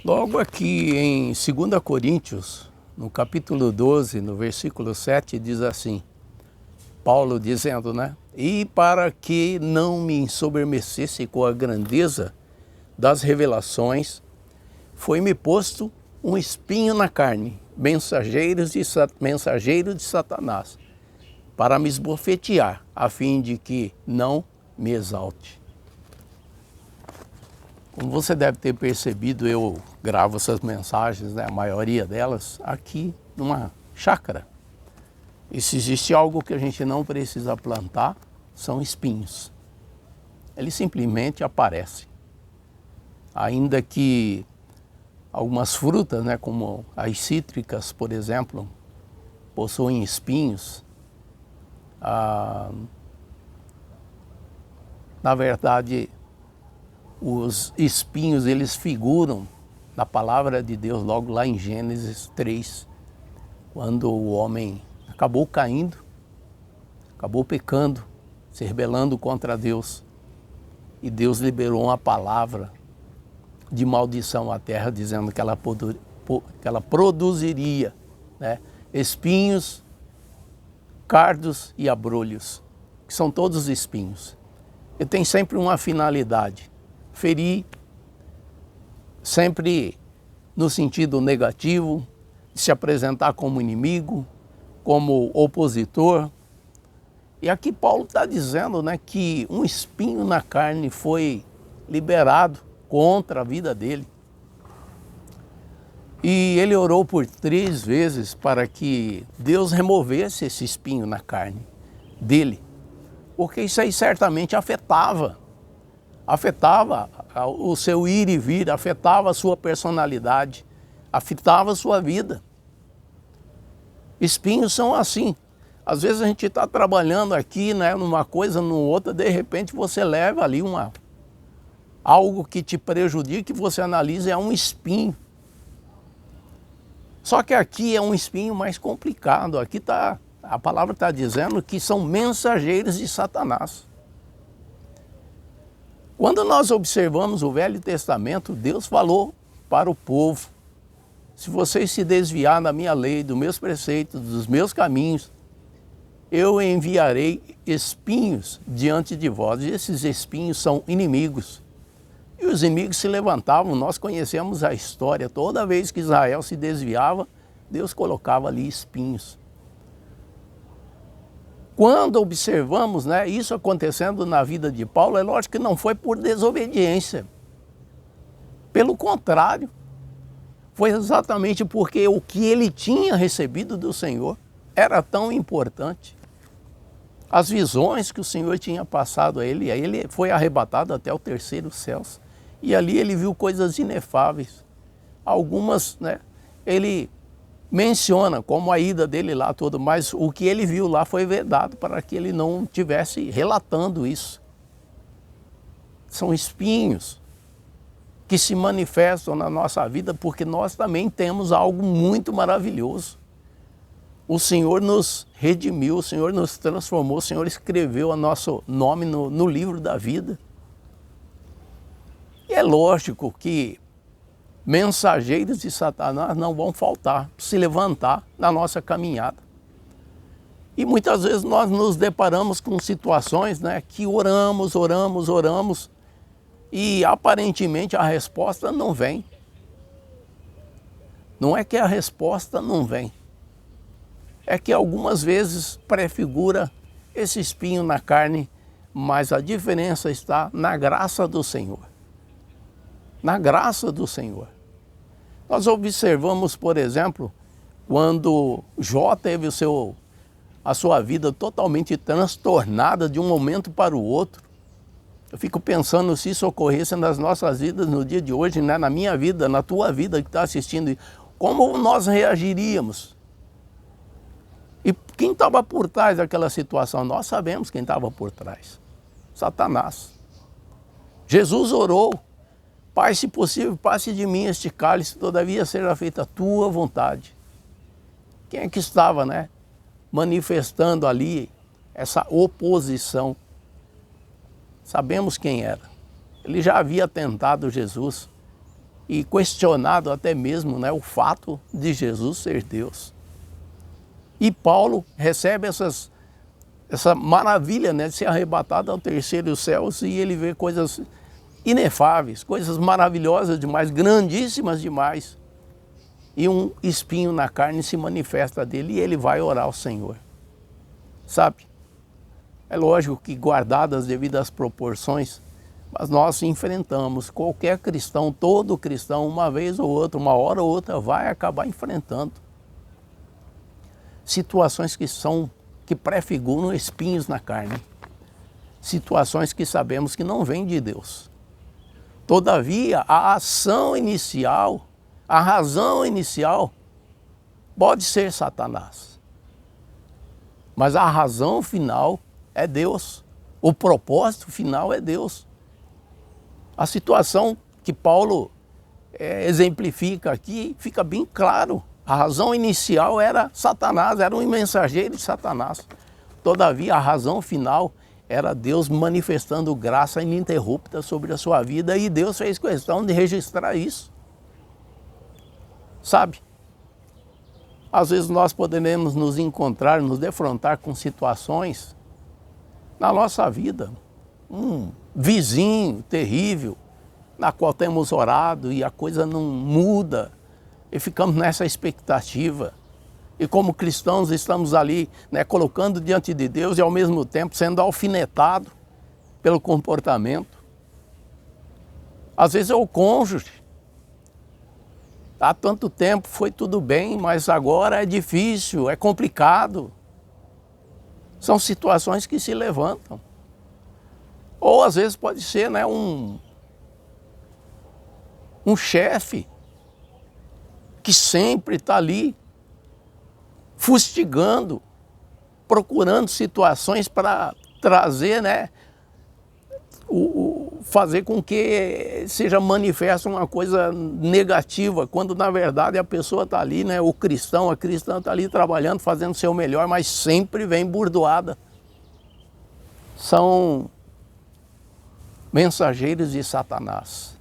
Logo aqui em 2 Coríntios, no capítulo 12, no versículo 7, diz assim, Paulo dizendo, né? E para que não me ensoberbecesse com a grandeza das revelações, foi-me posto um espinho na carne, mensageiro de Satanás, para me esbofetear, a fim de que não me exalte. Como você deve ter percebido, eu gravo essas mensagens, né, a maioria delas, aqui numa chácara. E se existe algo que a gente não precisa plantar, são espinhos. Eles simplesmente aparecem. Ainda que algumas frutas, né, como as cítricas, por exemplo, possuem espinhos, na verdade, os espinhos, eles figuram na palavra de Deus, logo lá em Gênesis 3, quando o homem acabou caindo, acabou pecando, se rebelando contra Deus. E Deus liberou uma palavra de maldição à terra, dizendo que ela produziria, né, espinhos, cardos e abrolhos, que são todos espinhos. E tem sempre uma finalidade: ferir, sempre no sentido negativo, se apresentar como inimigo, como opositor. E aqui Paulo está dizendo, né, que um espinho na carne foi liberado contra a vida dele. E ele orou por 3 vezes para que Deus removesse esse espinho na carne dele, porque isso aí certamente afetava o seu ir e vir, afetava a sua personalidade, afetava a sua vida. Espinhos são assim. Às vezes a gente está trabalhando aqui, né, numa coisa, numa outra, de repente você leva ali algo que te prejudica, que você analisa, é um espinho. Só que aqui é um espinho mais complicado. Aqui a palavra está dizendo que são mensageiros de Satanás. Quando nós observamos o Velho Testamento, Deus falou para o povo: se vocês se desviar da minha lei, dos meus preceitos, dos meus caminhos, eu enviarei espinhos diante de vós. E esses espinhos são inimigos. E os inimigos se levantavam. Nós conhecemos a história. Toda vez que Israel se desviava, Deus colocava ali espinhos. Quando observamos, né, isso acontecendo na vida de Paulo, é lógico que não foi por desobediência. Pelo contrário, foi exatamente porque o que ele tinha recebido do Senhor era tão importante. As visões que o Senhor tinha passado a ele, aí ele foi arrebatado até o 3º céu. E ali ele viu coisas inefáveis. Algumas, né, ele menciona como a ida dele lá toda, mas o que ele viu lá foi vedado para que ele não estivesse relatando isso. São espinhos que se manifestam na nossa vida porque nós também temos algo muito maravilhoso. O Senhor nos redimiu, o Senhor nos transformou, o Senhor escreveu o nosso nome no livro da vida. E é lógico que mensageiros de Satanás não vão faltar, se levantar na nossa caminhada. E muitas vezes nós nos deparamos com situações, né, que oramos e aparentemente a resposta não vem. Não é que a resposta não vem, é que algumas vezes prefigura esse espinho na carne, mas a diferença está na graça do Senhor. Na graça do Senhor. Nós observamos, por exemplo, quando Jó teve a sua vida totalmente transtornada de um momento para o outro. Eu fico pensando se isso ocorresse nas nossas vidas no dia de hoje, né? Na minha vida, na tua vida que está assistindo, como nós reagiríamos? E quem estava por trás daquela situação? Nós sabemos quem estava por trás. Satanás. Jesus orou: Pai, se possível, passe de mim este cálice, todavia seja feita a tua vontade. Quem é que estava, né, manifestando ali essa oposição? Sabemos quem era. Ele já havia tentado Jesus e questionado até mesmo, né, o fato de Jesus ser Deus. E Paulo recebe essa maravilha, né, de ser arrebatado ao terceiro céu, e ele vê coisas inefáveis, coisas maravilhosas demais, grandíssimas demais. E um espinho na carne se manifesta dele e ele vai orar ao Senhor. Sabe? É lógico que guardadas as devidas proporções, mas nós enfrentamos, qualquer cristão, todo cristão, uma vez ou outra, uma hora ou outra, vai acabar enfrentando situações que prefiguram espinhos na carne, situações que sabemos que não vêm de Deus. Todavia, a ação inicial, a razão inicial, pode ser Satanás, mas a razão final é Deus, o propósito final é Deus. A situação que Paulo exemplifica aqui fica bem claro. A razão inicial era Satanás, era um mensageiro de Satanás. Todavia, a razão final era Deus manifestando graça ininterrupta sobre a sua vida, e Deus fez questão de registrar isso. Sabe? Às vezes nós poderemos nos encontrar, nos defrontar com situações na nossa vida, um vizinho terrível, na qual temos orado e a coisa não muda, e ficamos nessa expectativa. E como cristãos estamos ali, né, colocando diante de Deus e ao mesmo tempo sendo alfinetado pelo comportamento. Às vezes é o cônjuge. Há tanto tempo foi tudo bem, mas agora é difícil, é complicado. São situações que se levantam. Ou às vezes pode ser, né, um chefe que sempre está ali fustigando, procurando situações para trazer, né, fazer com que seja manifesta uma coisa negativa, quando na verdade a pessoa está ali, né, o cristão, a cristã está ali trabalhando, fazendo o seu melhor, mas sempre vem burdoada. São mensageiros de Satanás.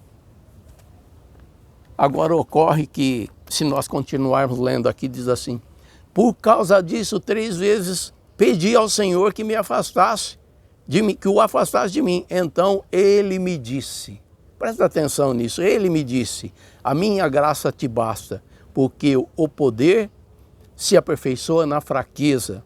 Agora ocorre que, se nós continuarmos lendo aqui, diz assim: por causa disso, 3 vezes pedi ao Senhor que me afastasse, que o afastasse de mim. Então ele me disse, presta atenção nisso, ele me disse: a minha graça te basta, porque o poder se aperfeiçoa na fraqueza.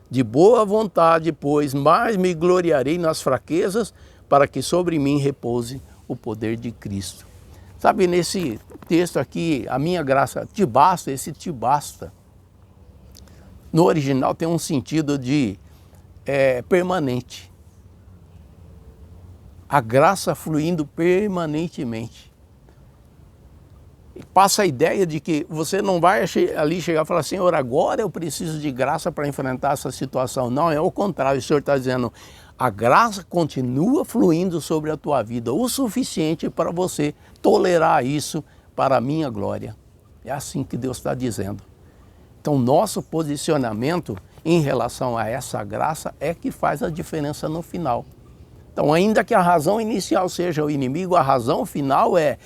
De boa vontade, pois, mais me gloriarei nas fraquezas, para que sobre mim repouse o poder de Cristo. Sabe, nesse texto aqui, a minha graça te basta, esse te basta, no original tem um sentido de permanente. A graça fluindo permanentemente. Passa a ideia de que você não vai ali chegar e falar: Senhor, agora eu preciso de graça para enfrentar essa situação. Não, é o contrário. O Senhor está dizendo: a graça continua fluindo sobre a tua vida, o suficiente para você tolerar isso para a minha glória. É assim que Deus está dizendo. Então, nosso posicionamento em relação a essa graça é que faz a diferença no final. Então, ainda que a razão inicial seja o inimigo, a razão final é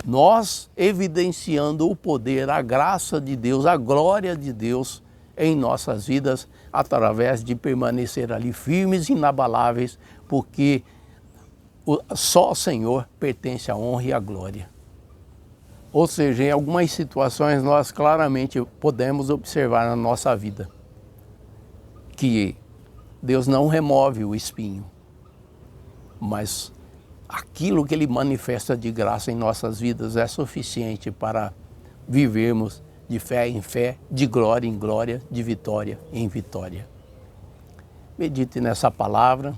nós evidenciando o poder, a graça de Deus, a glória de Deus em nossas vidas, através de permanecer ali firmes e inabaláveis, porque só ao Senhor pertence a honra e a glória. Ou seja, em algumas situações nós claramente podemos observar na nossa vida que Deus não remove o espinho, mas aquilo que Ele manifesta de graça em nossas vidas é suficiente para vivermos de fé em fé, de glória em glória, de vitória em vitória. Medite nessa palavra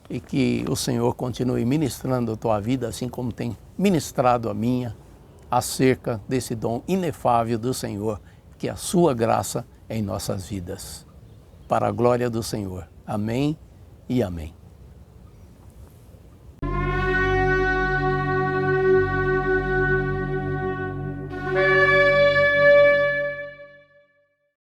e que o Senhor continue ministrando a tua vida, assim como tem ministrado a minha, acerca desse dom inefável do Senhor, que é a sua graça em nossas vidas. Para a glória do Senhor. Amém e amém.